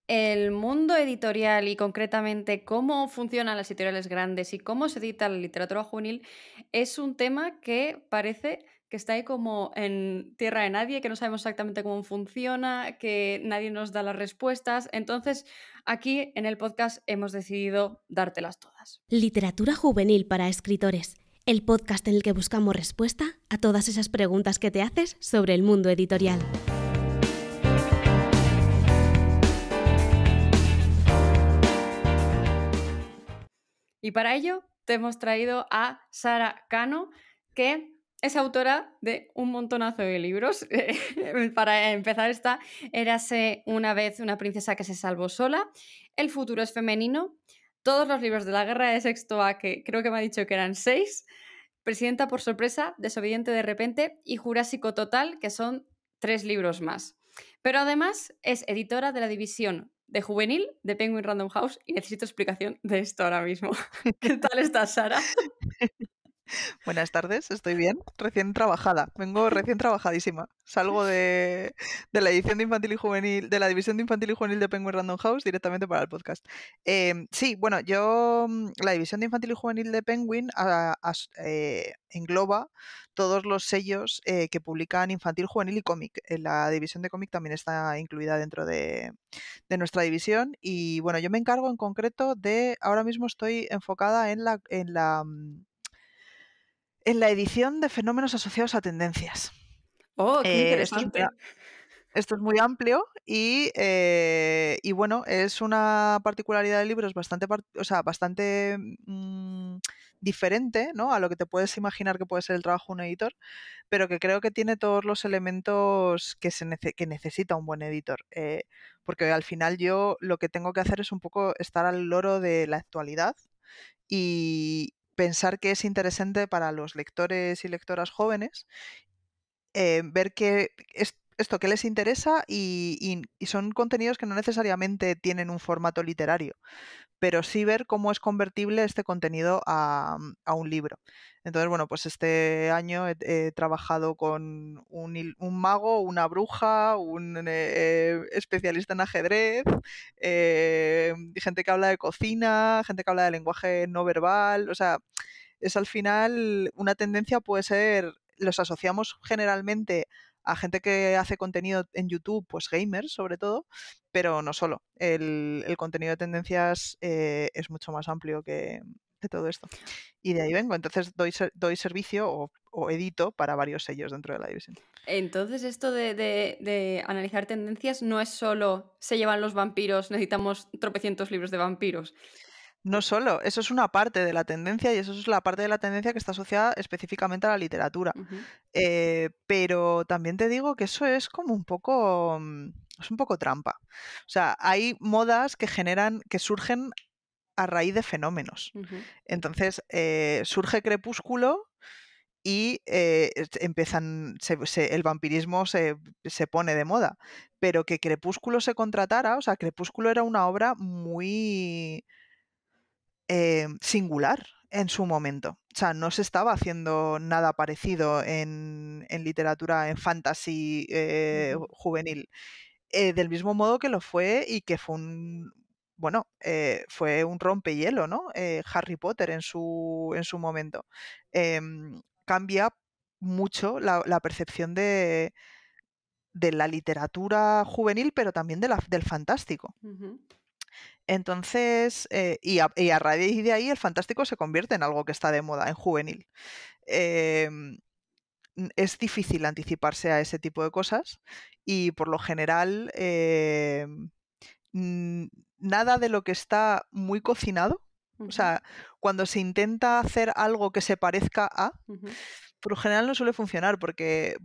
El mundo editorial y concretamente cómo funcionan las editoriales grandes y cómo se edita la literatura juvenil es un tema que parece que está ahí como en tierra de nadie, que no sabemos exactamente cómo funciona, que nadie nos da las respuestas. Entonces, aquí en el podcast hemos decidido dártelas todas. Literatura juvenil para escritores, el podcast en el que buscamos respuesta a todas esas preguntas que te haces sobre el mundo editorial. Y para ello te hemos traído a Sara Cano, que es autora de un montonazo de libros. Para empezar esta, Érase una vez una princesa que se salvó sola, El futuro es femenino, todos los libros de la guerra de sexto A, que creo que me ha dicho que eran 6, Presidenta por sorpresa, Desobediente de repente y Jurásico total, que son 3 libros más. Pero además es editora de la división de juvenil de Penguin Random House y necesito explicación de esto ahora mismo. ¿Qué tal estás, Sara? Buenas tardes, estoy bien, recién trabajada, vengo recién trabajadísima. Salgo de la edición de infantil y juvenil, de la división de infantil y juvenil de Penguin Random House directamente para el podcast. Sí, bueno, la división de infantil y juvenil de Penguin engloba todos los sellos que publican infantil, juvenil y cómic. La división de cómic también está incluida dentro de nuestra división y bueno, yo me encargo en concreto ahora mismo estoy enfocada en la edición de fenómenos asociados a tendencias. Oh, qué Esto interesante. es muy amplio y bueno, es una particularidad del libro, es bastante diferente, ¿no?, a lo que te puedes imaginar que puede ser el trabajo de un editor, pero que creo que tiene todos los elementos que necesita un buen editor. Porque al final yo lo que tengo que hacer es un poco estar al loro de la actualidad y pensar que es interesante para los lectores y lectoras jóvenes, ver esto que les interesa y son contenidos que no necesariamente tienen un formato literario, pero sí ver cómo es convertible este contenido a un libro. Entonces, bueno, pues este año he trabajado con un mago, una bruja, un especialista en ajedrez, gente que habla de cocina, gente que habla de lenguaje no verbal. O sea, es al final una tendencia, puede ser, los asociamos generalmente a gente que hace contenido en YouTube, pues gamers sobre todo, pero no solo. El contenido de tendencias es mucho más amplio que todo esto. Y de ahí vengo, entonces doy servicio o edito para varios sellos dentro de la división. Entonces, esto de analizar tendencias no es solo se llevan los vampiros, necesitamos tropecientos libros de vampiros. No solo, eso es una parte de la tendencia y eso es la parte de la tendencia que está asociada específicamente a la literatura. Pero también te digo que eso es como es un poco trampa. O sea, hay modas que surgen a raíz de fenómenos. Entonces, surge Crepúsculo y el vampirismo se pone de moda. Pero que Crepúsculo se contratara, o sea, Crepúsculo era una obra muy singular en su momento. O sea, no se estaba haciendo nada parecido en literatura, en fantasy juvenil. Del mismo modo que lo fue y que fue fue un rompehielo, ¿no? Harry Potter en su momento. Cambia mucho la percepción de la literatura juvenil, pero también del fantástico. Entonces, y a raíz de ahí el fantástico se convierte en algo que está de moda, en juvenil. Es difícil anticiparse a ese tipo de cosas y por lo general nada de lo que está muy cocinado, o sea, cuando se intenta hacer algo que se parezca a, por lo general no suele funcionar porque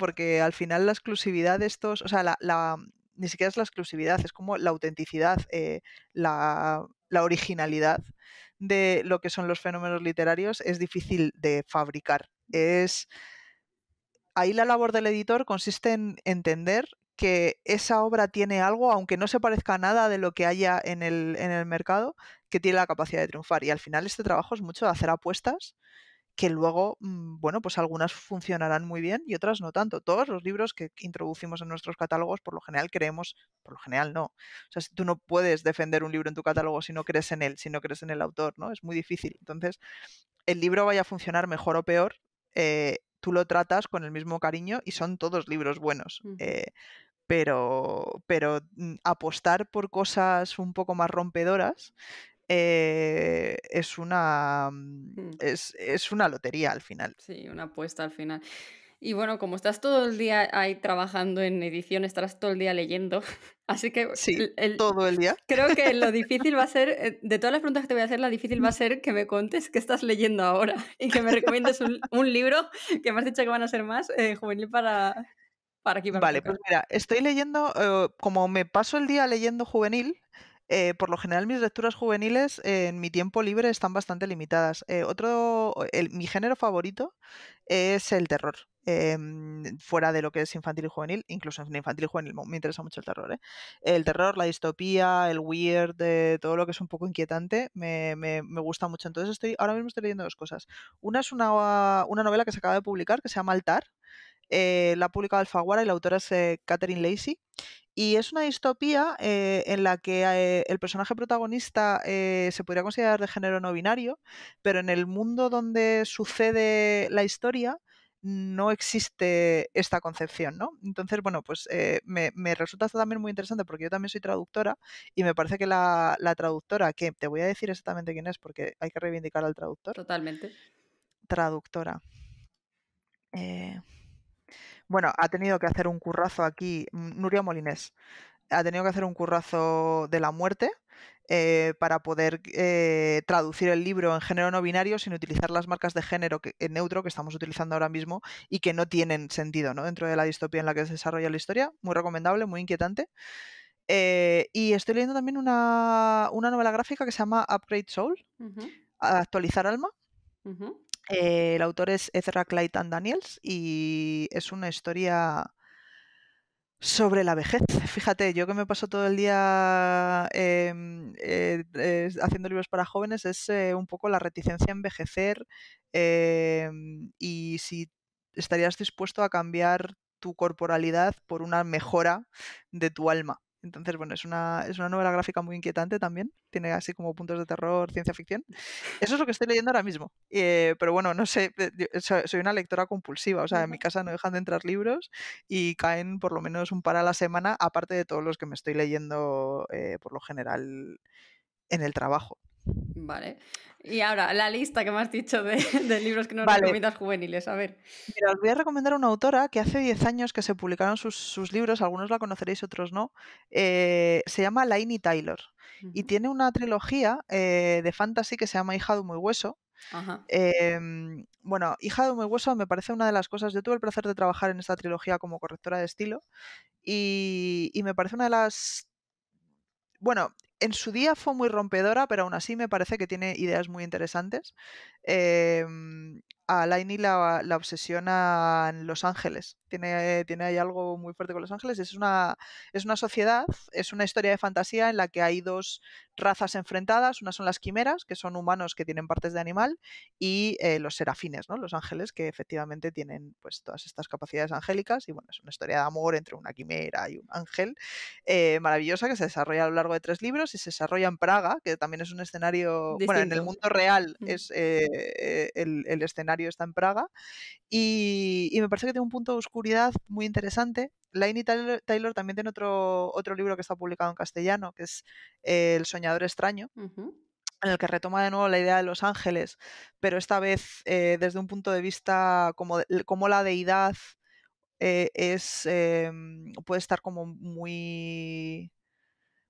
al final la exclusividad de estos, o sea, ni siquiera es la exclusividad, es como la autenticidad, la originalidad de lo que son los fenómenos literarios es difícil de fabricar. Ahí la labor del editor consiste en entender que esa obra tiene algo, aunque no se parezca a nada de lo que haya en el mercado, que tiene la capacidad de triunfar. Y al final este trabajo es mucho de hacer apuestas que luego, bueno, pues algunas funcionarán muy bien y otras no tanto. Todos los libros que introducimos en nuestros catálogos, por lo general creemos, por lo general no. O sea, tú no puedes defender un libro en tu catálogo si no crees en él, si no crees en el autor, ¿no? Es muy difícil. Entonces, el libro vaya a funcionar mejor o peor, tú lo tratas con el mismo cariño y son todos libros buenos. Pero apostar por cosas un poco más rompedoras es una lotería al final. Sí, una apuesta al final. Y bueno, como estás todo el día ahí trabajando en edición, estarás todo el día leyendo. Así que Sí, todo el día. creo que lo difícil va a ser, de todas las preguntas que te voy a hacer, la difícil va a ser que me contes qué estás leyendo ahora y que me recomiendes un libro, que me has dicho que van a ser más, juvenil para aquí, para el Vale, pues podcast. mira, estoy leyendo, como me paso el día leyendo juvenil, por lo general mis lecturas juveniles en mi tiempo libre están bastante limitadas. Mi género favorito es el terror. Fuera de lo que es infantil y juvenil, incluso en infantil y juvenil me interesa mucho el terror. El terror, la distopía, el weird, todo lo que es un poco inquietante, me gusta mucho. Entonces ahora mismo estoy leyendo dos cosas. Una es una novela que se acaba de publicar que se llama Altar. La ha publicado Alfaguara y la autora es Catherine Lacey. Y es una distopía en la que el personaje protagonista se podría considerar de género no binario, pero en el mundo donde sucede la historia no existe esta concepción, ¿no? Entonces, bueno, pues me resulta esto también muy interesante porque yo también soy traductora y me parece que la traductora, que te voy a decir exactamente quién es porque hay que reivindicar al traductor. Totalmente. Traductora. Bueno, ha tenido que hacer un currazo aquí, Nuria Molinés, ha tenido que hacer un currazo de la muerte para poder traducir el libro en género no binario sin utilizar las marcas de género neutro que estamos utilizando ahora mismo y que no tienen sentido, ¿no? Dentro de la distopía en la que se desarrolla la historia. Muy recomendable, muy inquietante. Y estoy leyendo también una novela gráfica que se llama Upgrade Soul, Actualizar Alma. El autor es Ezra Clayton Daniels y es una historia sobre la vejez. Fíjate, yo que me paso todo el día haciendo libros para jóvenes, es un poco la reticencia a envejecer y si estarías dispuesto a cambiar tu corporalidad por una mejora de tu alma. Entonces, bueno, es una novela gráfica muy inquietante también. Tiene así como puntos de terror, ciencia ficción. Eso es lo que estoy leyendo ahora mismo. Pero bueno, no sé, soy una lectora compulsiva. O sea, en mi casa no dejan de entrar libros y caen por lo menos un par a la semana, aparte de todos los que me estoy leyendo por lo general en el trabajo. Vale. Y ahora, la lista que me has dicho de libros que nos Vale. recomiendas juveniles, a ver. Mira, os voy a recomendar una autora que hace 10 años que se publicaron sus libros, algunos la conoceréis, otros no. Se llama Laini Taylor y tiene una trilogía de fantasy que se llama Hija de Humo y Hueso. Ajá. Bueno, Hija de Humo y Hueso me parece una de las cosas. Yo tuve el placer de trabajar en esta trilogía como correctora de estilo y me parece una de las. Bueno, en su día fue muy rompedora, pero aún así me parece que tiene ideas muy interesantes. A Laini la obsesionan Los Ángeles. Tiene ahí algo muy fuerte con Los Ángeles. Es una sociedad, es una historia de fantasía en la que hay dos razas enfrentadas. Unas son las quimeras, que son humanos que tienen partes de animal, y los serafines, ¿no? Los ángeles, que efectivamente tienen pues todas estas capacidades angélicas. Y bueno, es una historia de amor entre una quimera y un ángel maravillosa que se desarrolla a lo largo de 3 libros y se desarrolla en Praga, que también es un escenario, bueno, en el Distinto. mundo real es el escenario está en Praga y me parece que tiene un punto de oscuridad muy interesante. Laini Taylor también tiene otro libro que está publicado en castellano, que es El soñador extraño, en el que retoma de nuevo la idea de los ángeles, pero esta vez desde un punto de vista como la deidad puede estar como muy.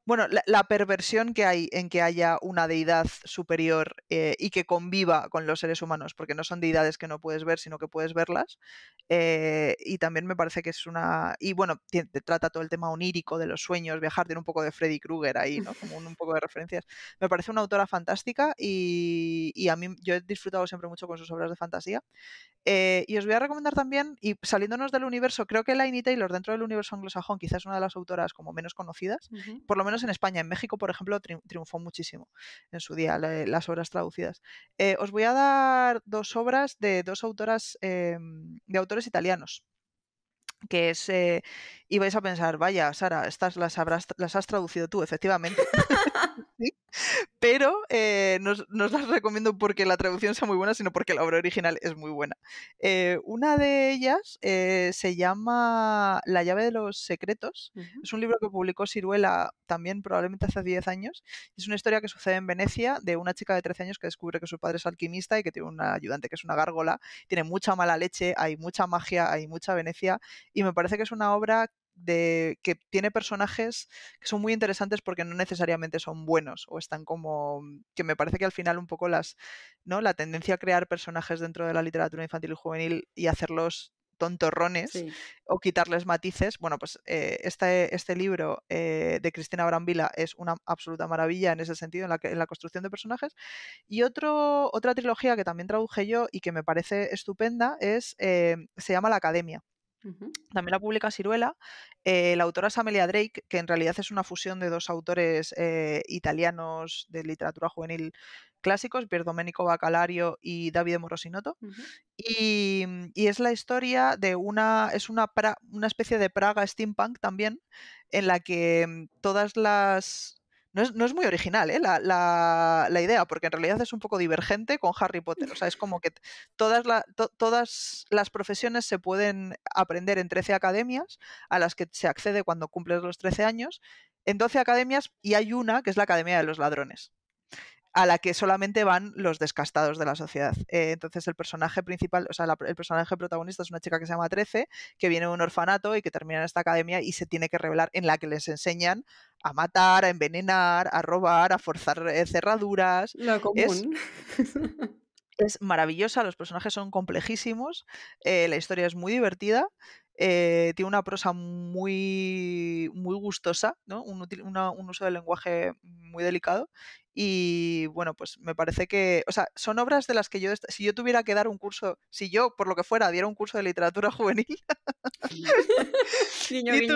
Bueno, la perversión que hay en que haya una deidad superior y que conviva con los seres humanos, porque no son deidades que no puedes ver, sino que puedes verlas. Y también me parece que es una. Y bueno, trata todo el tema onírico de los sueños, viajar, tiene un poco de Freddy Krueger ahí, ¿no? Como un poco de referencias. Me parece una autora fantástica y a mí yo he disfrutado siempre mucho con sus obras de fantasía. Y os voy a recomendar también, y saliéndonos del universo, creo que Laini Taylor dentro del universo anglosajón quizás es una de las autoras como menos conocidas, por lo menos menos en España. En México, por ejemplo, triunfó muchísimo en su día las obras traducidas. Os voy a dar dos obras de dos autoras, de autores italianos, que es, y vais a pensar, vaya, Sara, estas las has traducido tú, efectivamente. Sí, pero no os las recomiendo porque la traducción sea muy buena, sino porque la obra original es muy buena. Una de ellas se llama La llave de los secretos. Es un libro que publicó Siruela también probablemente hace 10 años. Es una historia que sucede en Venecia de una chica de 13 años que descubre que su padre es alquimista y que tiene una ayudante que es una gárgola. Tiene mucha mala leche, hay mucha magia, hay mucha Venecia, y me parece que es una obra que tiene personajes que son muy interesantes porque no necesariamente son buenos o están como, que me parece que al final un poco ¿no? La tendencia a crear personajes dentro de la literatura infantil y juvenil y hacerlos tontorrones, Sí. o quitarles matices. Bueno, pues este libro de Cristina Brambilla es una absoluta maravilla en ese sentido, en la construcción de personajes. Y otra trilogía que también traduje yo y que me parece estupenda se llama La Academia. También la publica Siruela. La autora es Amelia Drake, que en realidad es una fusión de dos autores italianos de literatura juvenil clásicos, Pier Domenico Baccalario y Davide Morosinotto. Y es la historia de una especie de Praga steampunk también, en la que todas las... No es muy original la idea, porque en realidad es un poco divergente con Harry Potter. O sea, es como que todas las profesiones se pueden aprender en 13 academias a las que se accede cuando cumples los 13 años, en 12 academias, y hay una que es la Academia de los Ladrones, a la que solamente van los descastados de la sociedad. Entonces el personaje principal, o sea, el personaje protagonista es una chica que se llama 13, que viene de un orfanato y que termina en esta academia y se tiene que revelar, en la que les enseñan a matar, a envenenar, a robar, a forzar cerraduras. Lo común. Es maravillosa, los personajes son complejísimos, la historia es muy divertida, tiene una prosa muy, muy gustosa, ¿no? Un uso del lenguaje muy delicado. Y bueno, pues me parece que, o sea, son obras de las que si yo tuviera que dar un curso, si yo, por lo que fuera, diera un curso de literatura juvenil Guiño, y guiño.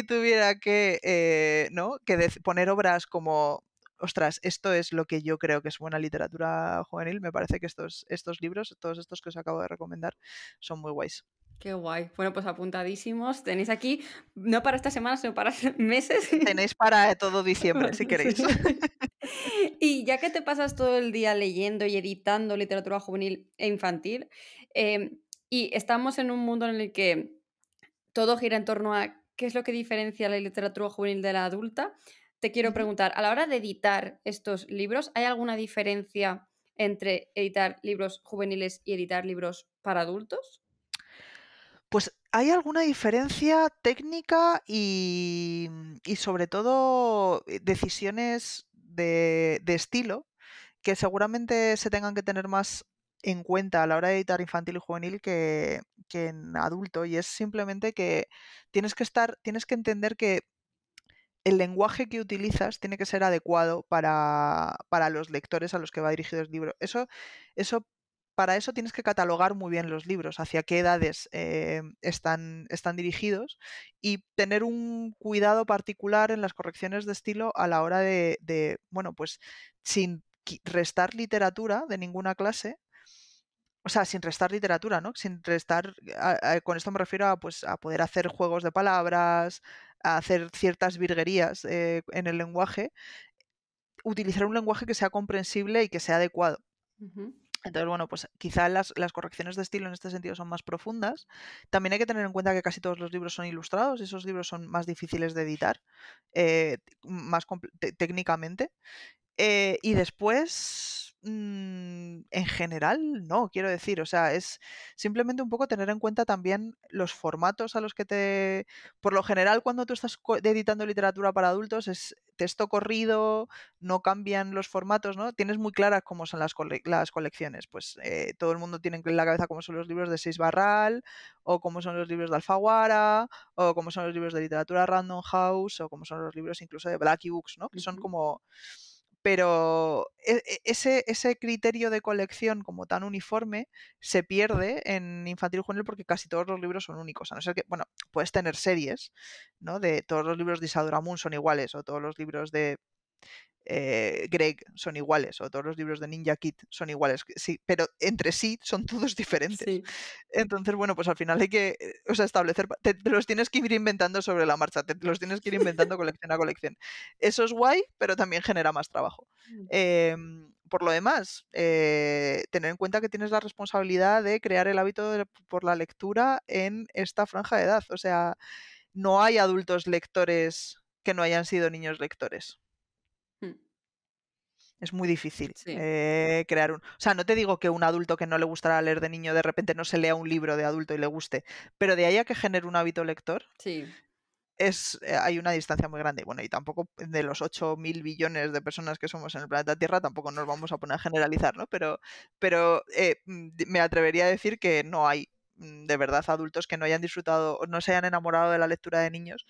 tuviera que ¿no? Poner obras como, ostras, esto es lo que yo creo que es buena literatura juvenil, me parece que estos libros, todos estos que os acabo de recomendar, son muy guays. Qué guay. Bueno, pues apuntadísimos. Tenéis aquí, no para esta semana, sino para meses. Tenéis para todo diciembre, si queréis. Y ya que te pasas todo el día leyendo y editando literatura juvenil e infantil, y estamos en un mundo en el que todo gira en torno a qué es lo que diferencia la literatura juvenil de la adulta, te quiero preguntar, a la hora de editar estos libros, ¿hay alguna diferencia entre editar libros juveniles y editar libros para adultos? Pues hay alguna diferencia técnica y sobre todo decisiones de estilo que seguramente se tengan que tener más en cuenta a la hora de editar infantil y juvenil que en adulto. Y es simplemente que tienes que entender que el lenguaje que utilizas tiene que ser adecuado para los lectores a los que va dirigido el libro. Para eso tienes que catalogar muy bien los libros, hacia qué edades están dirigidos, y tener un cuidado particular en las correcciones de estilo a la hora bueno, pues sin restar literatura de ninguna clase. O sea, sin restar literatura, ¿no? Sin restar, con esto me refiero pues, a poder hacer juegos de palabras, a hacer ciertas virguerías en el lenguaje, utilizar un lenguaje que sea comprensible y que sea adecuado. Entonces, bueno, pues quizá las correcciones de estilo en este sentido son más profundas. También hay que tener en cuenta que casi todos los libros son ilustrados y esos libros son más difíciles de editar, más técnicamente. Y después, en general, no, quiero decir, o sea, es simplemente un poco tener en cuenta también los formatos a los que por lo general, cuando tú estás editando literatura para adultos, es texto corrido, no cambian los formatos, ¿no? Tienes muy claras cómo son las colecciones, pues todo el mundo tiene en la cabeza cómo son los libros de Seix Barral, o cómo son los libros de Alfaguara, o cómo son los libros de literatura Random House, o cómo son los libros incluso de Blackie Books, ¿no? Que son como pero ese criterio de colección como tan uniforme se pierde en infantil y juvenil porque casi todos los libros son únicos, a no ser que, bueno, puedes tener series, ¿no? De todos los libros de Isadora Moon son iguales, o todos los libros de Greg son iguales, o todos los libros de Ninja Kid son iguales, sí, pero entre sí son todos diferentes. Sí. Entonces, bueno, pues al final hay que, o sea, establecer, te los tienes que ir inventando sobre la marcha, te los tienes que ir inventando colección a colección. Eso es guay, pero también genera más trabajo. Por lo demás, tener en cuenta que tienes la responsabilidad de crear el hábito por la lectura en esta franja de edad. O sea, no hay adultos lectores que no hayan sido niños lectores. Es muy difícil Sí. crear un... O sea, no te digo que un adulto que no le gustará leer de niño de repente no se lea un libro de adulto y le guste, pero de ahí a que genere un hábito lector, Sí. hay una distancia muy grande. Bueno, y tampoco de los 8.000 billones de personas que somos en el planeta Tierra, tampoco nos vamos a poner a generalizar, ¿no? Pero me atrevería a decir que no hay de verdad adultos que no hayan disfrutado o no se hayan enamorado de la lectura de niños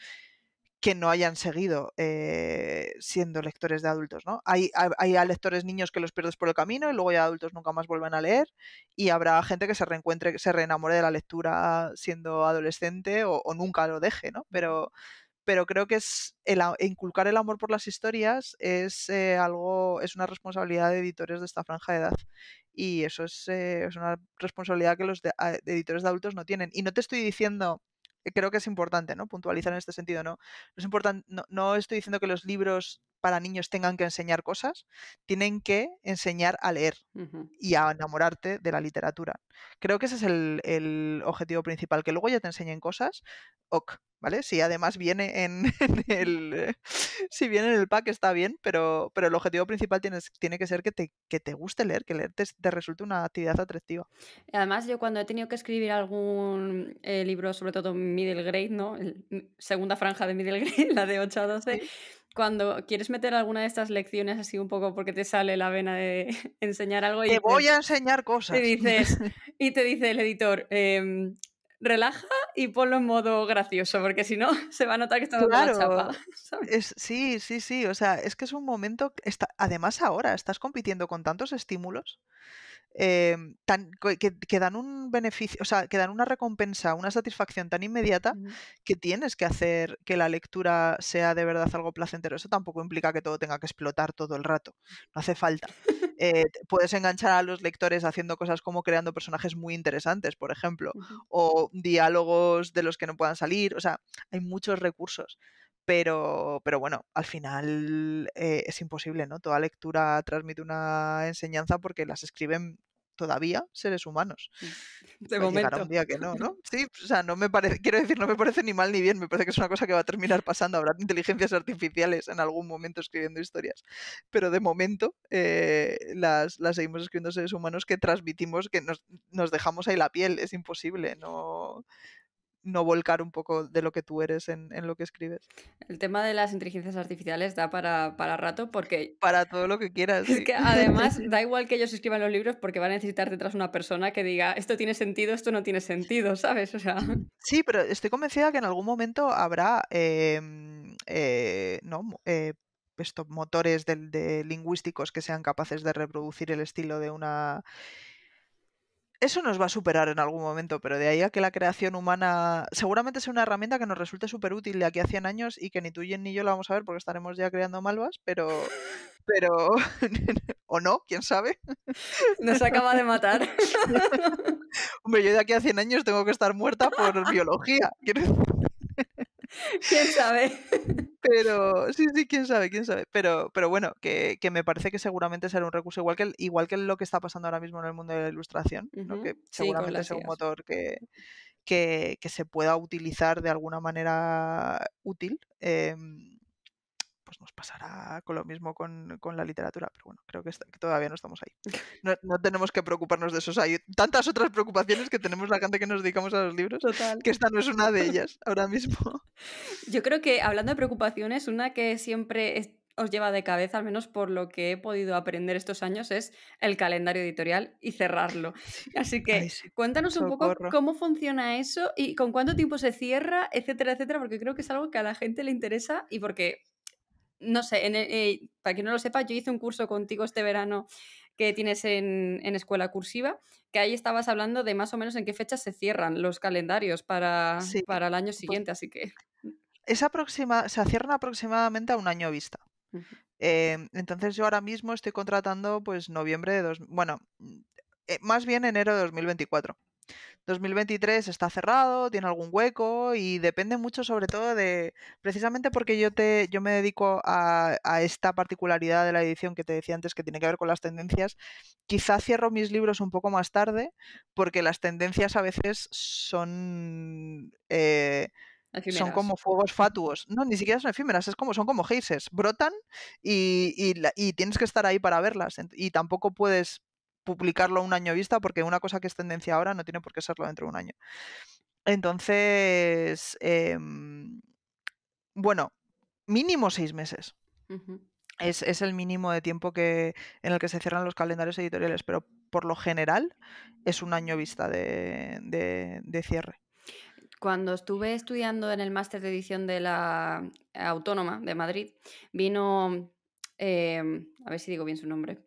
que no hayan seguido siendo lectores de adultos, ¿no? Hay a lectores niños que los pierdes por el camino y luego ya adultos nunca más vuelven a leer, y habrá gente que se reencuentre, se reenamore de la lectura siendo adolescente o nunca lo deje, ¿no? Pero creo que es inculcar el amor por las historias es es una responsabilidad de editores de esta franja de edad. Y eso es una responsabilidad que los de editores de adultos no tienen. Y no te estoy diciendo, creo que es importante, ¿no? Puntualizar en este sentido, ¿no? Es importante, no estoy diciendo que los libros para niños tengan que enseñar cosas, tienen que enseñar a leer y a enamorarte de la literatura. Creo que ese es el objetivo principal, que luego ya te enseñen cosas, ok, ¿vale? Si además viene si viene en el pack está bien, pero el objetivo principal tiene que ser que te guste leer, que leer te resulte una actividad atractiva. Además, yo cuando he tenido que escribir algún libro, sobre todo middle grade, ¿no? Segunda franja de middle grade, la de 8 a 12, Sí. cuando quieres meter alguna de estas lecciones así un poco porque te sale la vena de enseñar algo Te voy a enseñar cosas. y te dice el editor, relaja y ponlo en modo gracioso, porque si no se va a notar que está dando la chapa. ¿Sabes? Sí, o sea, es que es un momento, además ahora estás compitiendo con tantos estímulos que dan un beneficio, o sea, que dan una recompensa, una satisfacción tan inmediata que tienes que hacer que la lectura sea de verdad algo placentero. Eso tampoco implica que todo tenga que explotar todo el rato, no hace falta. Puedes enganchar a los lectores haciendo cosas como creando personajes muy interesantes, por ejemplo, o diálogos de los que no puedan salir, o sea, hay muchos recursos. Pero bueno, al final es imposible, ¿no? Toda lectura transmite una enseñanza porque las escriben todavía seres humanos. De Pues llegará momento. un día que no, ¿no? Sí, o sea, no me parece, quiero decir, no me parece ni mal ni bien, me parece que es una cosa que va a terminar pasando. Habrá inteligencias artificiales en algún momento escribiendo historias, pero de momento las seguimos escribiendo seres humanos que transmitimos, que nos dejamos ahí la piel. Es imposible, no volcar un poco de lo que tú eres en lo que escribes. El tema de las inteligencias artificiales da para rato porque... Para todo lo que quieras. Es Sí. que además da igual que ellos escriban los libros porque va a necesitar detrás una persona que diga esto tiene sentido, esto no tiene sentido, ¿sabes? O sea... Sí, pero estoy convencida que en algún momento habrá motores de lingüísticos que sean capaces de reproducir el estilo de una... Eso nos va a superar en algún momento, pero de ahí a que la creación humana seguramente sea una herramienta que nos resulte súper útil de aquí a 100 años y que ni tú ni yo la vamos a ver porque estaremos ya creando malvas, pero o no, quién sabe. Nos acaba de matar. Hombre, yo de aquí a 100 años tengo que estar muerta por biología. ¿Quién sabe? Pero sí, quién sabe. Pero bueno, que me parece que seguramente será un recurso igual que lo que está pasando ahora mismo en el mundo de la ilustración, ¿no? Que Sí, con seguramente las sea un IAs. motor que se pueda utilizar de alguna manera útil. Pues nos pasará con lo mismo con la literatura, pero bueno, creo que todavía no estamos ahí. No tenemos que preocuparnos de eso. O sea, hay tantas otras preocupaciones que tenemos la gente que nos dedicamos a los libros, Total. que esta no es una de ellas ahora mismo. Yo creo que hablando de preocupaciones, una que siempre os lleva de cabeza, al menos por lo que he podido aprender estos años, es el calendario editorial y cerrarlo. Así que Ay, sí, cuéntanos un poco socorro. cómo funciona eso y con cuánto tiempo se cierra, etcétera, etcétera, porque creo que es algo que a la gente le interesa y porque no sé, para quien no lo sepa, yo hice un curso contigo este verano que tienes en Escuela Cursiva, que ahí estabas hablando de más o menos en qué fechas se cierran los calendarios para Sí, el año pues siguiente, así que... se cierran aproximadamente a un año vista. Ujú. Entonces yo ahora mismo estoy contratando pues noviembre de más bien enero de 2024. 2023 está cerrado, tiene algún hueco y depende mucho sobre todo de, precisamente porque yo me dedico a esta particularidad de la edición que te decía antes que tiene que ver con las tendencias, quizá cierro mis libros un poco más tarde porque las tendencias a veces son Efímeras. como fuegos fatuos. No, ni siquiera son efímeras, son como geysers. Brotan y tienes que estar ahí para verlas. Y tampoco puedes publicarlo un año vista porque una cosa que es tendencia ahora no tiene por qué serlo dentro de un año. Entonces, bueno, mínimo 6 meses. Ujú. Es el mínimo de tiempo en el que se cierran los calendarios editoriales, pero por lo general es un año vista de cierre. Cuando estuve estudiando en el máster de edición de la Autónoma de Madrid, vino, a ver si digo bien su nombre,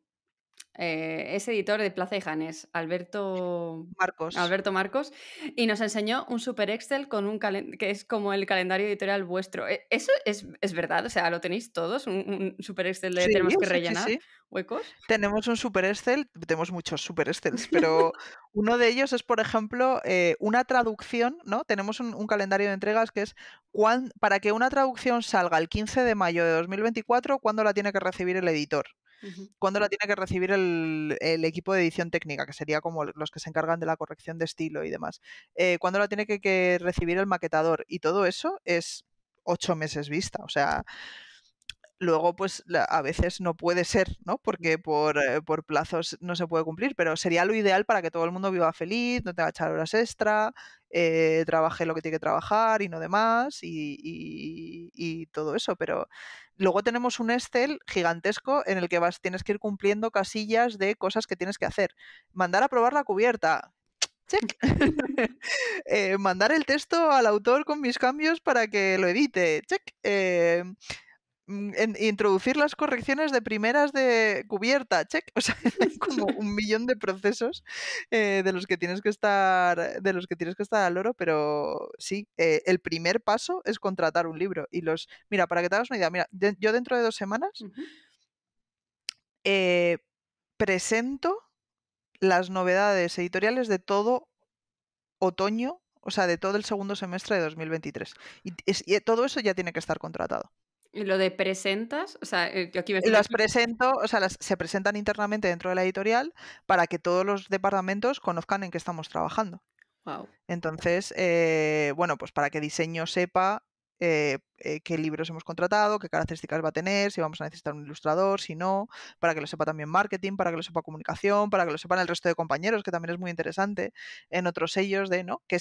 es editor de Plaza y Janés, Alberto Marcos. Marcos, y nos enseñó un super Excel con que es como el calendario editorial vuestro. ¿Eso es verdad? O sea, ¿lo tenéis todos? ¿Un super Excel de Sí, tenemos que sí, sí, rellenar sí. huecos? Tenemos un super Excel, tenemos muchos super Excels, pero uno de ellos es, por ejemplo, una traducción, ¿no? Tenemos un calendario de entregas que es para que una traducción salga el 15 de mayo de 2024, ¿cuándo la tiene que recibir el editor? Ujú. ¿Cuándo la tiene que recibir el equipo de edición técnica, que sería como los que se encargan de la corrección de estilo y demás? ¿Cuándo la tiene que recibir el maquetador? Y todo eso es 8 meses vista, o sea... Luego, pues a veces no puede ser, ¿no? Porque por plazos no se puede cumplir, pero sería lo ideal para que todo el mundo viva feliz, no tenga que echar horas extra, trabaje lo que tiene que trabajar y no demás, y todo eso. Pero luego tenemos un Excel gigantesco en el que tienes que ir cumpliendo casillas de cosas que tienes que hacer. Mandar a probar la cubierta. Check. Mandar el texto al autor con mis cambios para que lo edite. Check. Introducir las correcciones de primeras de cubierta, check. O sea, hay como un millón de procesos de los que tienes que estar al loro, pero sí, el primer paso es contratar un libro. Mira, para que te hagas una idea, mira, yo dentro de 2 semanas Ujú. presento las novedades editoriales de todo otoño, o sea, de todo el segundo semestre de 2023. Y todo eso ya tiene que estar contratado. Y lo de presentas, o sea, yo aquí me estoy Las presento, o sea, se presentan internamente dentro de la editorial para que todos los departamentos conozcan en qué estamos trabajando. Wow. Entonces, bueno, pues para que diseño sepa qué libros hemos contratado, qué características va a tener, si vamos a necesitar un ilustrador, si no, para que lo sepa también marketing, para que lo sepa comunicación, para que lo sepan el resto de compañeros, que también es muy interesante, en otros sellos de, ¿no? ¿Qué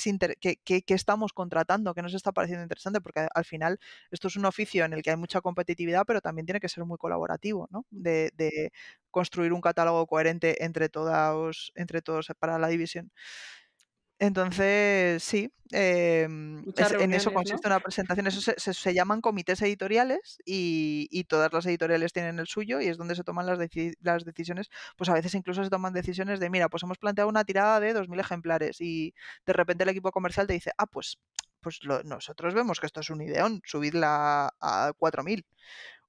estamos contratando? ¿Qué nos está pareciendo interesante? Porque al final esto es un oficio en el que hay mucha competitividad, pero también tiene que ser muy colaborativo, ¿no? De construir un catálogo coherente entre todos para la división. Entonces, sí, Muchas en eso reuniones, ¿no? consiste una presentación. Eso se llaman comités editoriales y todas las editoriales tienen el suyo y es donde se toman las decisiones. Pues a veces incluso se toman decisiones de, mira, pues hemos planteado una tirada de 2.000 ejemplares y de repente el equipo comercial te dice, nosotros vemos que esto es un ideón, subidla a 4.000.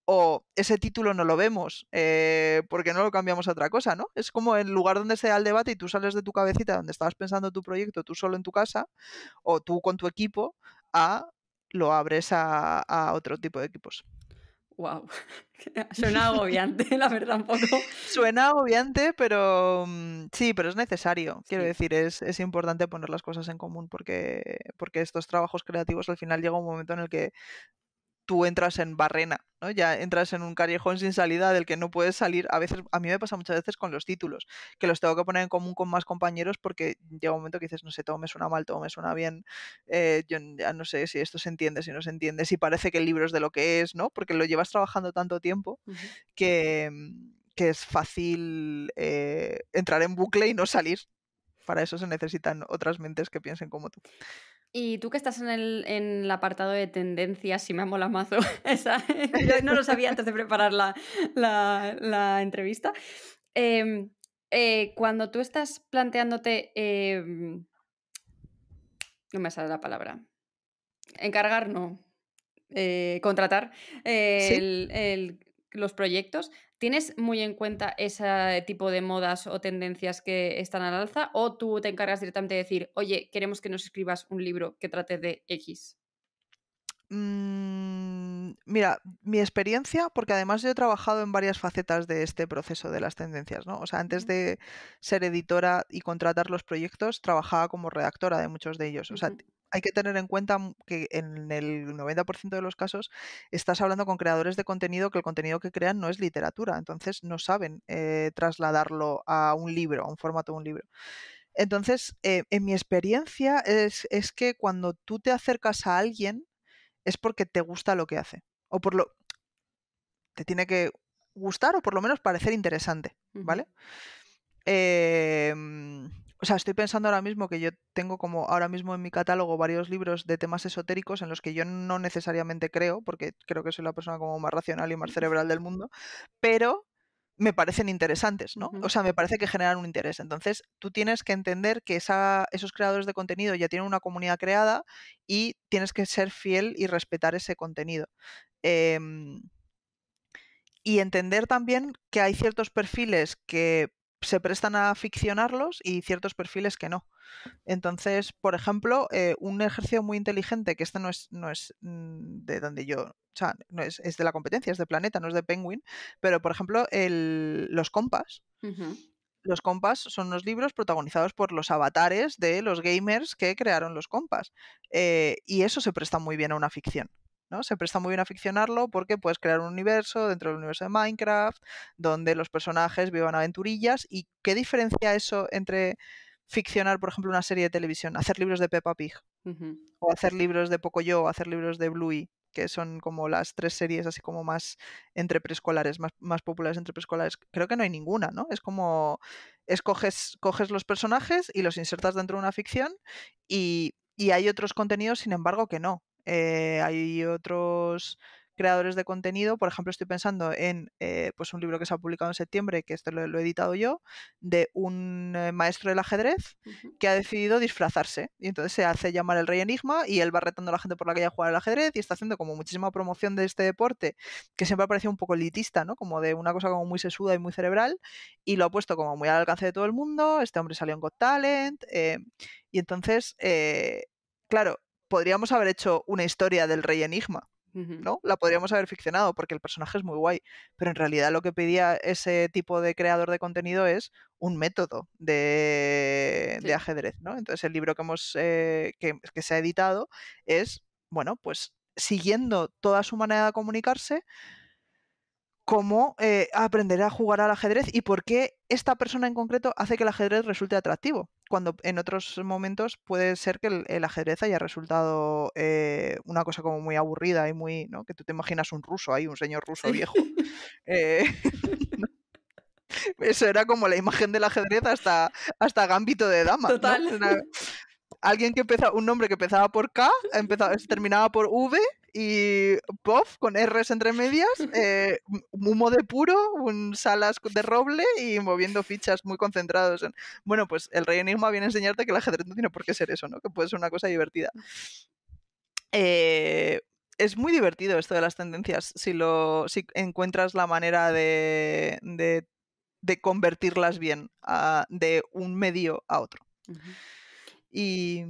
O ese título no lo vemos, porque no lo cambiamos a otra cosa, ¿no? Es como el lugar donde se da el debate y tú sales de tu cabecita donde estabas pensando tu proyecto tú solo en tu casa o tú con tu equipo lo abres a otro tipo de equipos. Wow. Suena agobiante, la verdad, un poco. Suena agobiante, pero sí, pero es necesario. Quiero Sí. decir, es importante poner las cosas en común porque estos trabajos creativos al final llega un momento en el que tú entras en barrena, ¿no? Ya entras en un callejón sin salida del que no puedes salir. A veces, a mí me pasa muchas veces con los títulos, que los tengo que poner en común con más compañeros porque llega un momento que dices, no sé, todo me suena mal, todo me suena bien, yo ya no sé si esto se entiende, si no se entiende, si parece que el libro es de lo que es, ¿no? Porque lo llevas trabajando tanto tiempo Ujú. que es fácil entrar en bucle y no salir. Para eso se necesitan otras mentes que piensen como tú. Y tú que estás en el apartado de tendencias, si me mola mazo, yo no lo sabía antes de preparar la entrevista. Cuando tú estás planteándote, no me sale la palabra, encargar, no, contratar Sí. los proyectos, ¿tienes muy en cuenta ese tipo de modas o tendencias que están al alza? ¿O tú te encargas directamente de decir, oye, queremos que nos escribas un libro que trate de X? Mira, mi experiencia, porque además yo he trabajado en varias facetas de este proceso de las tendencias, ¿no? O sea, antes de ser editora y contratar los proyectos, trabajaba como redactora de muchos de ellos. O sea, hay que tener en cuenta que en el 90% de los casos estás hablando con creadores de contenido que el contenido que crean no es literatura, entonces no saben trasladarlo a un libro, a un formato de un libro. Entonces, en mi experiencia es que cuando tú te acercas a alguien, es porque te gusta lo que hace. O te tiene que gustar o por lo menos parecer interesante, ¿vale? O sea, estoy pensando ahora mismo que yo tengo como ahora mismo en mi catálogo varios libros de temas esotéricos en los que yo no necesariamente creo, porque creo que soy la persona como más racional y más cerebral del mundo, pero me parecen interesantes, ¿no? O sea, me parece que generan un interés. Entonces, tú tienes que entender que esos creadores de contenido ya tienen una comunidad creada y tienes que ser fiel y respetar ese contenido. Em, y entender también que hay ciertos perfiles que se prestan a ficcionarlos y ciertos perfiles que no. Entonces, por ejemplo, un ejercicio muy inteligente, que este no es de donde yo, o sea, es de la competencia, es de Planeta, no es de Penguin, pero por ejemplo, los compas. Los compas son unos libros protagonizados por los avatares de los gamers que crearon los compas. Y eso se presta muy bien a una ficción, ¿no? Se presta muy bien a ficcionarlo porque puedes crear un universo dentro del universo de Minecraft, donde los personajes vivan aventurillas. ¿Y qué diferencia eso entre ficcionar, por ejemplo, una serie de televisión, hacer libros de Peppa Pig, o hacer libros de Pocoyo, o hacer libros de Bluey, que son como las 3 series así como más entre preescolares, más populares entre preescolares? Creo que no hay ninguna, ¿no? Es como coges los personajes y los insertas dentro de una ficción y hay otros contenidos, sin embargo, que no. Hay otros creadores de contenido, por ejemplo, estoy pensando en pues un libro que se ha publicado en septiembre, que este lo he editado yo, de un maestro del ajedrez que ha decidido disfrazarse y entonces se hace llamar el Rey Enigma y él va retando a la gente por la calle a jugar al ajedrez y está haciendo como muchísima promoción de este deporte que siempre ha parecido un poco elitista, ¿no? Como de una cosa como muy sesuda y muy cerebral, y lo ha puesto como muy al alcance de todo el mundo. Este hombre salió en Got Talent y entonces, claro, podríamos haber hecho una historia del Rey Enigma, ¿no? La podríamos haber ficcionado porque el personaje es muy guay, pero en realidad lo que pedía ese tipo de creador de contenido es un método de ajedrez, ¿no? Entonces el libro que se ha editado es, bueno, pues siguiendo toda su manera de comunicarse, cómo aprender a jugar al ajedrez y por qué esta persona en concreto hace que el ajedrez resulte atractivo, cuando en otros momentos puede ser que el ajedrez haya resultado una cosa como muy aburrida y muy, ¿no? Que tú te imaginas un ruso ahí, un señor ruso viejo. Eso era como la imagen del ajedrez hasta Gambito de Dama, ¿no? Total. Alguien que un nombre que empezaba por K, terminaba por V y POF con R's entre medias, humo de puro, salas de roble y moviendo fichas muy concentrados. Bueno, pues el Rey Enigma viene a enseñarte que el ajedrez no tiene por qué ser eso, ¿no? Que puede ser una cosa divertida. Es muy divertido esto de las tendencias si encuentras la manera de convertirlas bien de un medio a otro. Y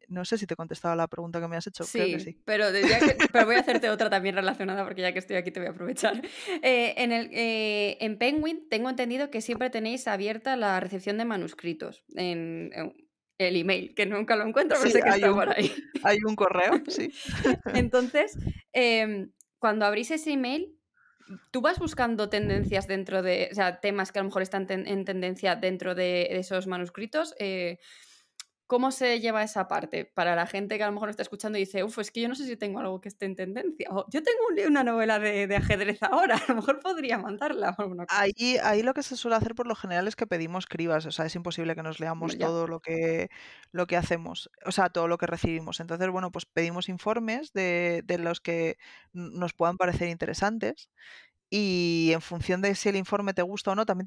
no sé si te he contestado la pregunta que me has hecho. Sí, creo que sí. pero voy a hacerte otra también relacionada porque ya que estoy aquí te voy a aprovechar. En Penguin tengo entendido que siempre tenéis abierta la recepción de manuscritos en el email, que nunca lo encuentro, pero Sí, sé que está por ahí. hay un correo, sí. Entonces, cuando abrís ese email, ¿tú vas buscando tendencias dentro de, o sea, temas que a lo mejor están en tendencia dentro de esos manuscritos? ¿Cómo se lleva esa parte? Para la gente que a lo mejor está escuchando y dice, es que yo no sé si tengo algo que esté en tendencia. O yo tengo una novela de ajedrez ahora, a lo mejor podría mandarla o alguna cosa. Ahí lo que se suele hacer por lo general es que pedimos cribas, o sea, es imposible que nos leamos Ya. todo lo que hacemos, o sea, todo lo que recibimos. Entonces, bueno, pues pedimos informes de los que nos puedan parecer interesantes y en función de si el informe te gusta o no, también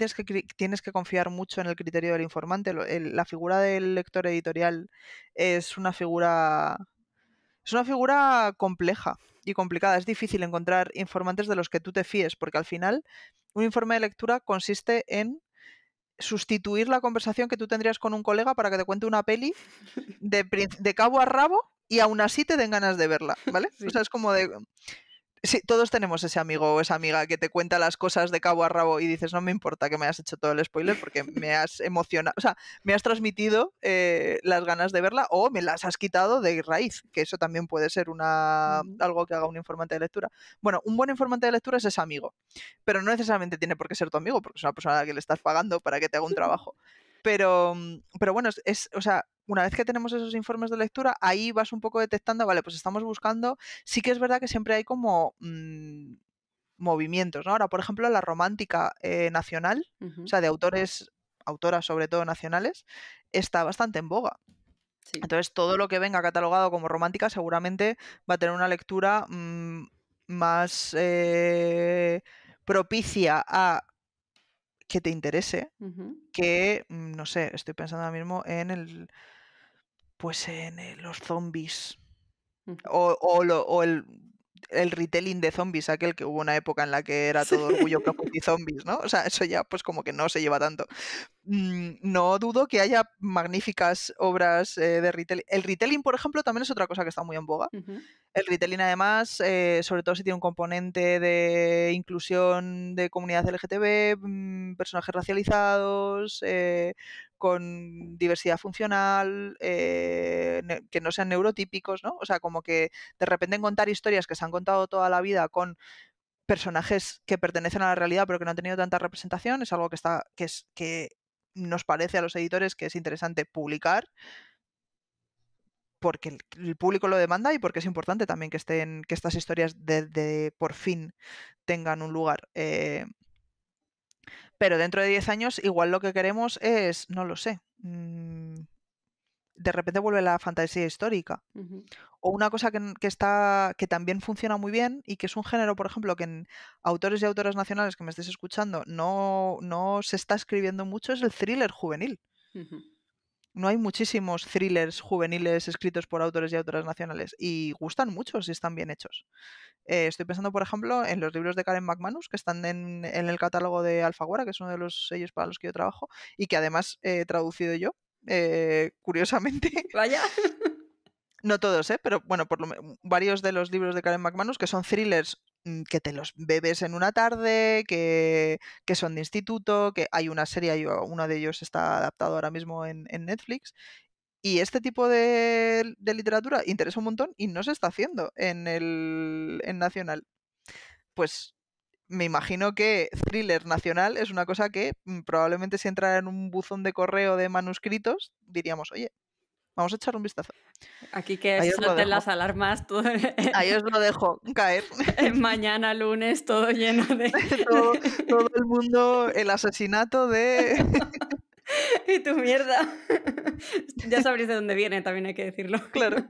tienes que confiar mucho en el criterio del informante. La figura del lector editorial es una figura compleja y complicada. Es difícil encontrar informantes de los que tú te fíes, porque al final un informe de lectura consiste en sustituir la conversación que tú tendrías con un colega para que te cuente una peli de cabo a rabo y aún así te den ganas de verla, ¿vale? Sí. O sea, es como de... Sí, todos tenemos ese amigo o esa amiga que te cuenta las cosas de cabo a rabo y dices, no me importa que me hayas hecho todo el spoiler porque me has emocionado, o sea, me has transmitido las ganas de verla o me las has quitado de raíz, que eso también puede ser algo que haga un informante de lectura. Bueno, un buen informante de lectura es ese amigo, pero no necesariamente tiene por qué ser tu amigo porque es una persona a la que le estás pagando para que te haga un trabajo. Pero bueno, o sea, una vez que tenemos esos informes de lectura, ahí vas un poco detectando, vale, pues estamos buscando, sí que es verdad que siempre hay como movimientos, ¿no? Ahora, por ejemplo, la romántica nacional, o sea, de autoras sobre todo nacionales, está bastante en boga. Sí. Entonces, todo lo que venga catalogado como romántica seguramente va a tener una lectura más propicia a que te interese, que, no sé, estoy pensando ahora mismo en los zombies o el retelling de zombies, aquel que hubo una época en la que era todo orgullo, prejuicio y zombies, ¿no? O sea, eso ya pues como que no se lleva tanto. No dudo que haya magníficas obras de retelling. El retelling, por ejemplo, también es otra cosa que está muy en boga. El retelling, además, sobre todo si tiene un componente de inclusión de comunidad LGTB, personajes racializados, con diversidad funcional, que no sean neurotípicos, ¿no? O sea, como que de repente contar historias que se han contado toda la vida con personajes que pertenecen a la realidad pero que no han tenido tanta representación, es algo que nos parece a los editores que es interesante publicar porque el público lo demanda y porque es importante también que estas historias por fin tengan un lugar. Pero dentro de 10 años igual lo que queremos es, no lo sé, de repente vuelve la fantasía histórica. O una cosa que también funciona muy bien y que es un género, por ejemplo, que en autores y autoras nacionales que me estéis escuchando no se está escribiendo mucho, es el thriller juvenil. No hay muchísimos thrillers juveniles escritos por autores y autoras nacionales y gustan mucho si están bien hechos. Estoy pensando, por ejemplo, en los libros de Karen McManus que están en el catálogo de Alfaguara, que es uno de los sellos para los que yo trabajo y que además he traducido yo, curiosamente. Vaya. No todos, pero bueno, varios de los libros de Karen McManus que son thrillers que te los bebes en una tarde, que son de instituto, que hay una serie, uno de ellos está adaptado ahora mismo en Netflix. Y este tipo de literatura interesa un montón y no se está haciendo en Nacional. Pues me imagino que thriller nacional es una cosa que probablemente si entrara en un buzón de correo de manuscritos, diríamos, oye, vamos a echar un vistazo. Aquí que salten las alarmas. Todo ahí os lo dejo caer. Mañana lunes todo lleno de... todo el mundo, el asesinato de... Y tu mierda. Ya sabréis de dónde viene, también hay que decirlo. Claro.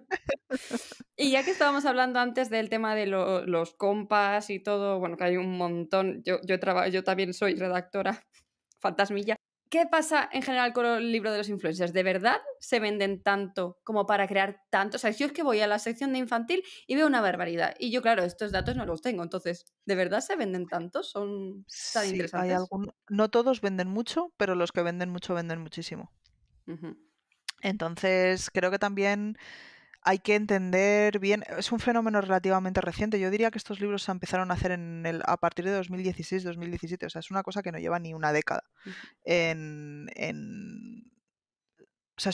Y ya que estábamos hablando antes del tema de los compas y todo, bueno, que hay un montón. Yo también soy redactora, fantasmilla. ¿Qué pasa en general con el libro de los influencers? ¿De verdad se venden tanto como para crear tanto? O sea, yo es que voy a la sección de infantil y veo una barbaridad. Y yo, claro, estos datos no los tengo. Entonces, ¿de verdad se venden tantos? ¿Son tan interesantes? No todos venden mucho, pero los que venden mucho venden muchísimo. Entonces, creo que también hay que entender bien, es un fenómeno relativamente reciente. Yo diría que estos libros se empezaron a hacer a partir de 2016-2017, o sea, es una cosa que no lleva ni una década. O sea,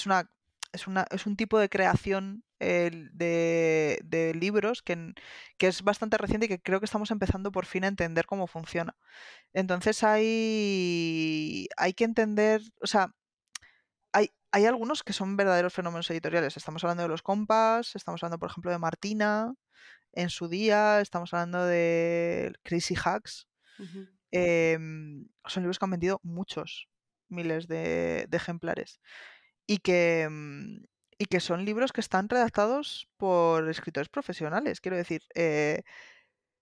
es un tipo de creación de libros que es bastante reciente y que creo que estamos empezando por fin a entender cómo funciona. Entonces hay que entender, o sea, hay algunos que son verdaderos fenómenos editoriales. Estamos hablando de Los Compas, estamos hablando, por ejemplo, de Martina en su día, estamos hablando de Crazy Hacks. Son libros que han vendido muchos miles de ejemplares y que son libros que están redactados por escritores profesionales. Quiero decir,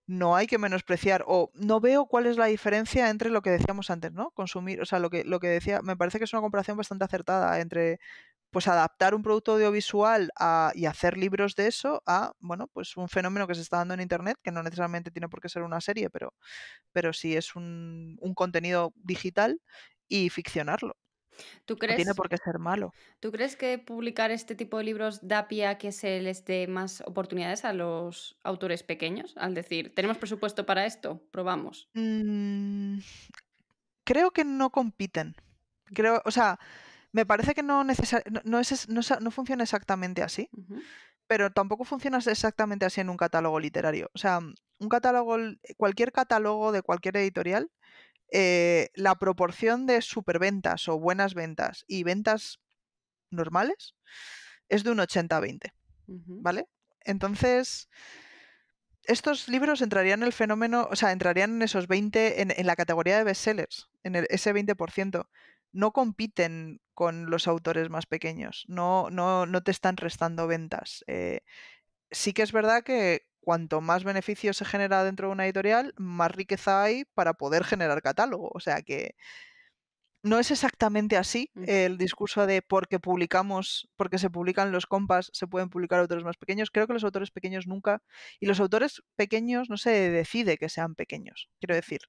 no hay que menospreciar, o no veo cuál es la diferencia entre lo que decíamos antes, ¿no? Consumir, o sea, lo que decía, me parece que es una comparación bastante acertada entre pues adaptar un producto audiovisual y hacer libros de eso a, bueno, pues un fenómeno que se está dando en internet, que no necesariamente tiene por qué ser una serie, pero sí es un contenido digital, y ficcionarlo. ¿Tú No tiene crees, por qué ser malo. ¿Tú crees que publicar este tipo de libros da pie a que se les dé más oportunidades a los autores pequeños? Al decir, ¿tenemos presupuesto para esto? Probamos. Mm, creo que no compiten. Creo, o sea, me parece que no funciona exactamente así, Ujú. pero tampoco funciona exactamente así en un catálogo literario. O sea, un catálogo, cualquier catálogo de cualquier editorial, la proporción de superventas o buenas ventas y ventas normales es de un 80-20, Ujú. ¿vale? Entonces, estos libros entrarían en el fenómeno, o sea, entrarían en esos 20, en la categoría de bestsellers, ese 20%. No compiten con los autores más pequeños, no te están restando ventas. Sí que es verdad que cuanto más beneficio se genera dentro de una editorial, más riqueza hay para poder generar catálogo. O sea que no es exactamente así Ujú. el discurso de porque se publican Los Compas, se pueden publicar autores más pequeños. Creo que los autores pequeños nunca, y los autores pequeños no se decide que sean pequeños. Quiero decir,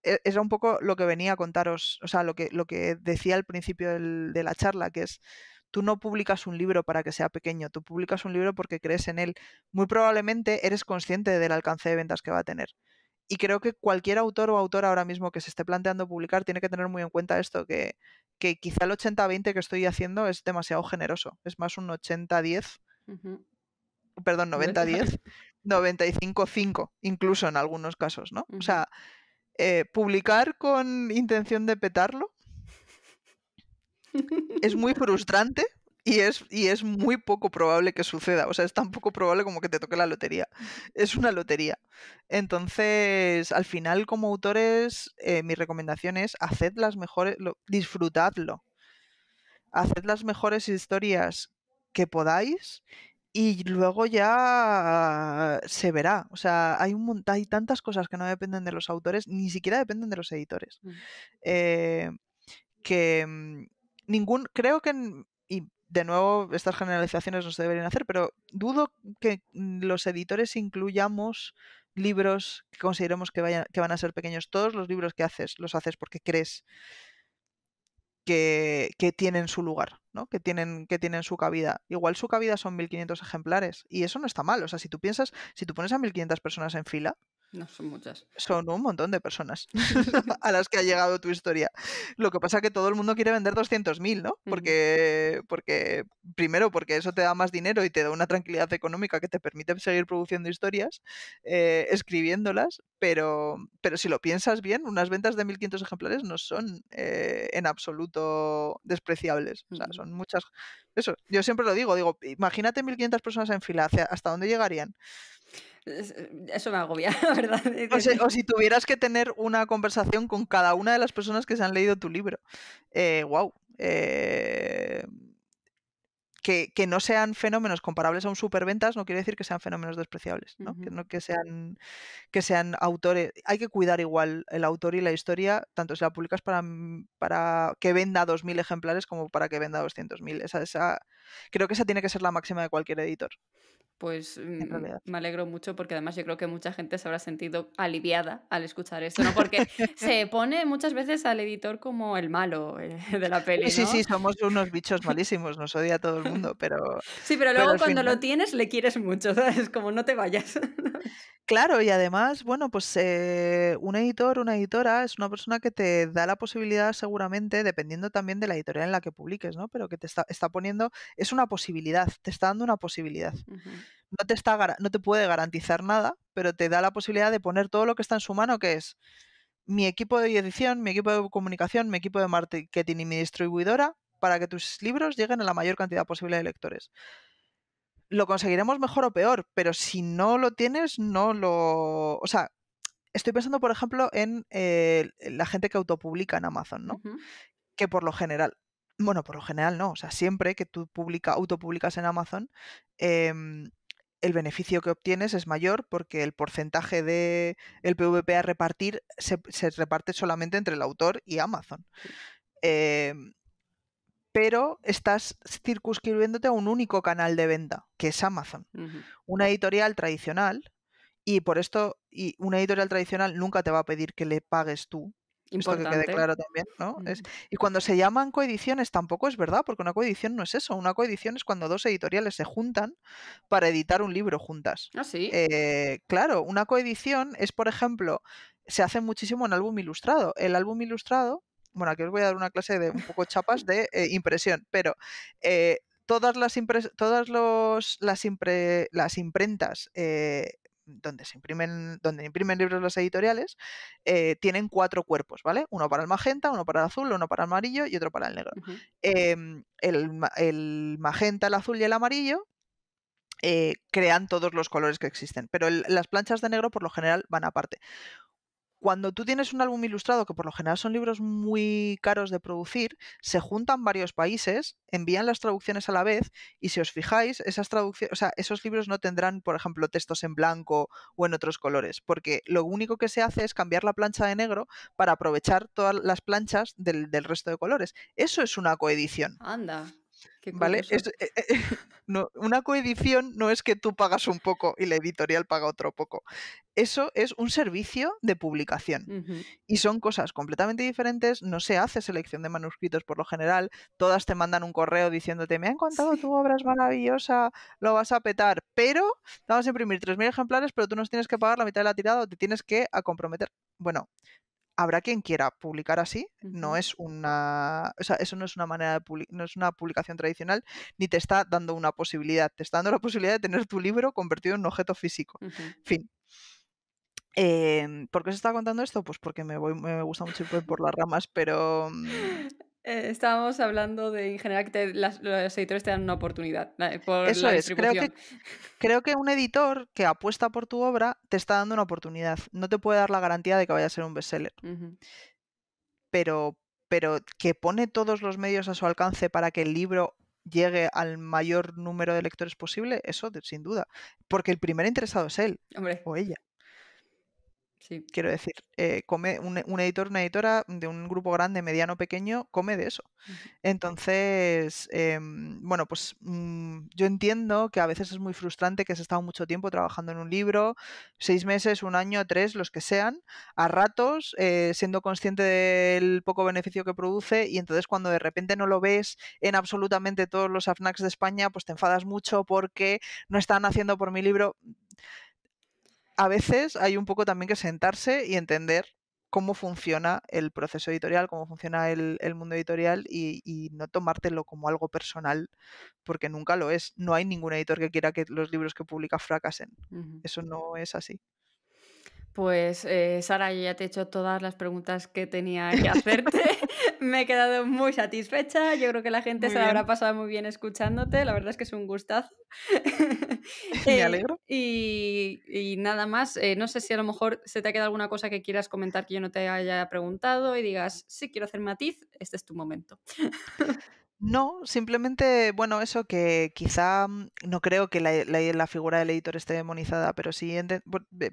era un poco lo que venía a contaros, o sea, lo que decía al principio de la charla, que es, tú no publicas un libro para que sea pequeño, tú publicas un libro porque crees en él. Muy probablemente eres consciente del alcance de ventas que va a tener. Y creo que cualquier autor o autora ahora mismo que se esté planteando publicar tiene que tener muy en cuenta esto, que quizá el 80-20 que estoy haciendo es demasiado generoso. Es más un 80-10, Ujú. perdón, ¿No ves? 90-10, 95-5, incluso en algunos casos, ¿no? O Ujú. sea, publicar con intención de petarlo es muy frustrante, y es muy poco probable que suceda. O sea, es tan poco probable como que te toque la lotería. Es una lotería. Entonces, al final, como autores, mi recomendación es haced las mejores, disfrutadlo. Haced las mejores historias que podáis, y luego ya se verá. O sea, hay tantas cosas que no dependen de los autores, ni siquiera dependen de los editores. Ujú. Eh, que creo que, y de nuevo, estas generalizaciones no se deberían hacer, pero dudo que los editores incluyamos libros que consideremos que van a ser pequeños. Todos los libros que haces, los haces porque crees que tienen su lugar, ¿no? Que tienen su cabida. Igual su cabida son 1500 ejemplares, y eso no está mal. O sea, si tú pones a 1500 personas en fila, No son muchas. son un montón de personas a las que ha llegado tu historia. Lo que pasa es que todo el mundo quiere vender 200.000, ¿no? Ujú. Primero, porque eso te da más dinero y te da una tranquilidad económica que te permite seguir produciendo historias, escribiéndolas, pero si lo piensas bien, unas ventas de 1500 ejemplares no son en absoluto despreciables. O sea, Ujú. son muchas. Eso, yo siempre lo digo, imagínate 1500 personas en fila, ¿hasta dónde llegarían? Eso me agobia, la verdad. O si tuvieras que tener una conversación con cada una de las personas que se han leído tu libro. Wow. Que no sean fenómenos comparables a un superventas no quiere decir que sean fenómenos despreciables, ¿no? Ujú. Que sean autores. Hay que cuidar igual el autor y la historia, tanto si la publicas para que venda 2000 ejemplares como para que venda 200.000. Creo que esa tiene que ser la máxima de cualquier editor, Pues en realidad. me alegro mucho porque además yo creo que mucha gente se habrá sentido aliviada al escuchar esto, ¿no? Porque se pone muchas veces al editor como el malo de la Sí, peli, sí, ¿no? sí, somos unos bichos malísimos, nos odia todo el mundo, Sí, pero pero luego al cuando lo final. tienes le quieres mucho, ¿sabes? Como no te vayas. Claro, y además, bueno, pues un editor, una editora es una persona que te da la posibilidad, seguramente, dependiendo también de la editorial en la que publiques, ¿no? Pero que te está poniendo, es una posibilidad, te está dando una posibilidad. Ujú. No te puede garantizar nada, pero te da la posibilidad de poner todo lo que está en su mano, que es mi equipo de edición, mi equipo de comunicación, mi equipo de marketing y mi distribuidora. para que tus libros lleguen a la mayor cantidad posible de lectores. Lo conseguiremos mejor o peor, pero si no lo tienes, no lo... O sea, estoy pensando, por ejemplo, en la gente que autopublica en Amazon, ¿no? Ujú. Que por lo general, bueno, por lo general no, o sea, siempre que tú autopublicas en Amazon, el beneficio que obtienes es mayor porque el porcentaje de el PVP a repartir se reparte solamente entre el autor y Amazon. Sí. Pero estás circunscribiéndote a un único canal de venta, que es Amazon. Ujú. Una editorial tradicional, y por esto, y una editorial tradicional nunca te va a pedir que le pagues tú. Esto que quede Importante. claro también, ¿no? Ujú. Y cuando se llaman coediciones tampoco es verdad, porque una coedición no es eso. Una coedición es cuando dos editoriales se juntan para editar un libro juntas. Ah, sí. Claro, una coedición es, por ejemplo, se hace muchísimo en álbum ilustrado. El álbum ilustrado, bueno, aquí os voy a dar una clase de un poco chapas de impresión, pero todas las imprentas donde imprimen libros las editoriales, tienen 4 cuerpos, ¿vale? Uno para el magenta, uno para el azul, uno para el amarillo y otro para el negro. Ujú. El magenta, el azul y el amarillo crean todos los colores que existen, pero las planchas de negro por lo general van aparte. Cuando tú tienes un álbum ilustrado, que por lo general son libros muy caros de producir, se juntan varios países, envían las traducciones a la vez y si os fijáis, esas traducciones, o sea, esos libros no tendrán, por ejemplo, textos en blanco o en otros colores, porque lo único que se hace es cambiar la plancha de negro para aprovechar todas las planchas del resto de colores. Eso es una coedición. Anda, qué ¿Vale? curioso. No, una coedición no es que tú pagas un poco y la editorial paga otro poco. Eso es un servicio de publicación. Ujú. Y son cosas completamente diferentes. No se hace selección de manuscritos por lo general. Todas te mandan un correo diciéndote, me ha encantado Sí. tu obra, es maravillosa, lo vas a petar. Pero te vamos a imprimir 3.000 ejemplares, pero tú nos tienes que pagar la mitad de la tirada o te tienes que a comprometer. Bueno, habrá quien quiera publicar así, no Ujú. es una, o sea, eso no es una manera de no es una publicación tradicional, ni te está dando una posibilidad, te está dando la posibilidad de tener tu libro convertido en un objeto físico. Ujú. En fin. ¿Por qué os estaba contando esto? Pues porque me gusta mucho ir por las ramas, pero Estábamos hablando de, en general, que los editores te dan una oportunidad por eso la es, distribución. creo que un editor que apuesta por tu obra te está dando una oportunidad. No te puede dar la garantía de que vaya a ser un bestseller. Ujú. pero, pero que pone todos los medios a su alcance para que el libro llegue al mayor número de lectores posible, eso sin duda. Porque el primer interesado es él Hombre, o ella. sí. Quiero decir, come un editor, una editora de un grupo grande, mediano, pequeño, come de eso. Ujú. Entonces, bueno, pues yo entiendo que a veces es muy frustrante que has estado mucho tiempo trabajando en un libro, 6 meses, un año, 3, los que sean, a ratos, siendo consciente del poco beneficio que produce y entonces cuando de repente no lo ves en absolutamente todos los AFNACs de España, pues te enfadas mucho porque no están haciendo por mi libro. A veces hay un poco también que sentarse y entender cómo funciona el proceso editorial, cómo funciona el mundo editorial y no tomártelo como algo personal, porque nunca lo es. No hay ningún editor que quiera que los libros que publica fracasen. Ujú. Eso no es así. Pues Sara, yo ya te he hecho todas las preguntas que tenía que hacerte. Me he quedado muy satisfecha. Yo creo que la gente Muy se la habrá bien, pasado muy bien escuchándote. La verdad es que es un gustazo. me alegro. Y nada más. No sé si a lo mejor se te ha quedado alguna cosa que quieras comentar que yo no te haya preguntado y digas, sí, quiero hacer matiz. Este es tu momento. No, simplemente, bueno, eso que quizá no creo que la figura del editor esté demonizada, pero sí,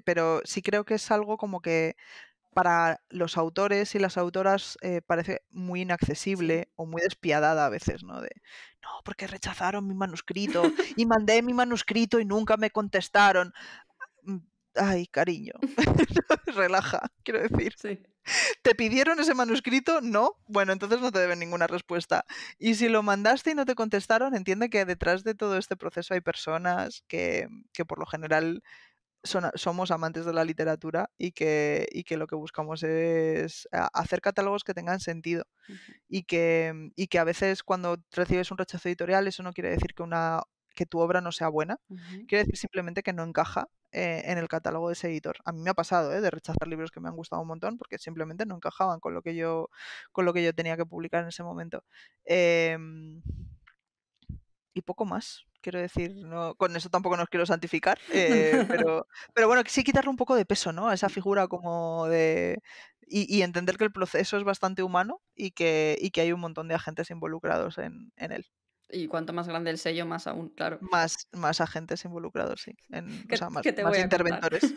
pero sí creo que es algo como que para los autores y las autoras parece muy Sí. inaccesible o muy despiadada a veces, ¿no? No, porque rechazaron mi manuscrito y mandé mi manuscrito y nunca me contestaron. Mm, Ay, cariño, relaja, quiero decir. Sí. ¿Te pidieron ese manuscrito? No. Bueno, entonces no te deben ninguna respuesta. Y si lo mandaste y no te contestaron, entiende que detrás de todo este proceso hay personas que por lo general somos amantes de la literatura y que lo que buscamos es hacer catálogos que tengan sentido Ujú. y que a veces cuando recibes un rechazo editorial eso no quiere decir que tu obra no sea buena. Ujú. Quiere decir simplemente que no encaja en el catálogo de ese editor. A mí me ha pasado de rechazar libros que me han gustado un montón porque simplemente no encajaban con lo que yo tenía que publicar en ese momento. Em, y poco más. Quiero decir, no, con eso tampoco nos quiero santificar, pero bueno, sí quitarle un poco de peso, ¿no? A esa figura como de... Y entender que el proceso es bastante humano y que hay un montón de agentes involucrados en él. Y cuanto más grande el sello, más aún, claro. Más agentes involucrados, sí. O sea, ¿Qué te más voy a contar? interventores.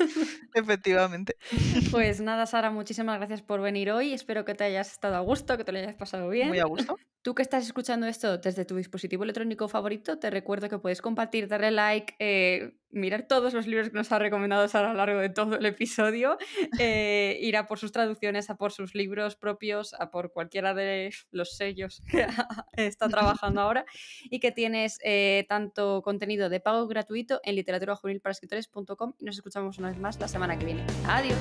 Efectivamente. Pues nada, Sara, muchísimas gracias por venir hoy. Espero que te hayas estado a gusto, que te lo hayas pasado bien. Muy a gusto. Tú que estás escuchando esto desde tu dispositivo electrónico favorito, te recuerdo que puedes compartir, darle like, mirar todos los libros que nos ha recomendado Sara a lo largo de todo el episodio, ir a por sus traducciones, a por sus libros propios, a por cualquiera de los sellos que está trabajando ahora, y que tienes tanto contenido de pago gratuito en literaturajuvenilparaescritores.com, y nos escuchamos una vez más la semana que viene. ¡Adiós!